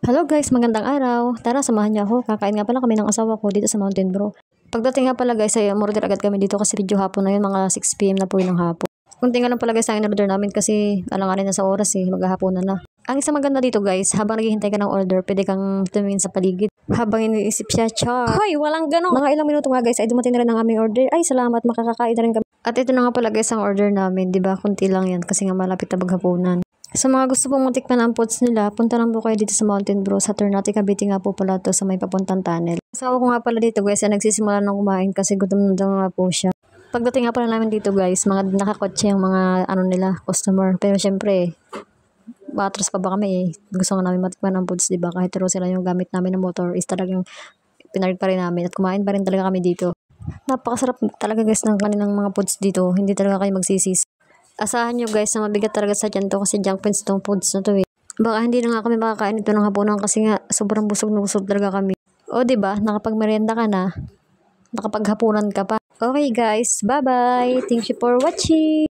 Hello guys, magandang araw. Tara, samahan niyo ako. Kakain nga pala kami ng asawa ko dito sa Mountain Bro. Pagdating nga pala guys, ay umorder agad kami dito kasi medyo hapon na yun, mga 6 PM na po yun ng hapon. Kunti nga lang pala guys ang in-order namin kasi alanganin na sa oras maghahapon na. Ang isang maganda dito guys, habang naghihintay ka ng order, pwede kang tumingin sa paligid. Habang iniisip siya, Hoy, walang ganon! Mga ilang minuto nga guys, ay dumating na rin ang aming order. Ay, salamat, makakakain na rin kami. At ito na nga pala guys ang order namin, di ba? Kunti lang yan kasi nga malapit na maghapunan. Sa mga gusto pong matikman ang foods nila, punta lang po kayo dito sa Mountain Bro. Sa Ternate, Cavite nga po pala to sa may papuntang tunnel. Asawa ko nga pala dito guys, ay nagsisimula ng kumain kasi gutom na daw nga po siya. Pagdating nga pala namin dito guys, mga nakakotse yung mga nila, customer. Pero syempre, batros pa ba kami. Gusto nga namin matikman ang foods, diba? Kahit pero sila yung gamit namin ng motor, is talagang pinark pa rin namin at kumain pa rin talaga kami dito. Napakasarap talaga guys ng kanilang mga foods dito. Hindi talaga kayo magsisisi. Asahan nyo guys na mabigat talaga sa tiyan to kasi junk foods itong foods na to Baka hindi na nga kami makakain ito ng hapunan kasi nga sobrang busog na busog talaga kami. O diba, nakapag-merienda ka na, nakapaghapunan ka pa. Okay guys, bye bye! Thank you for watching!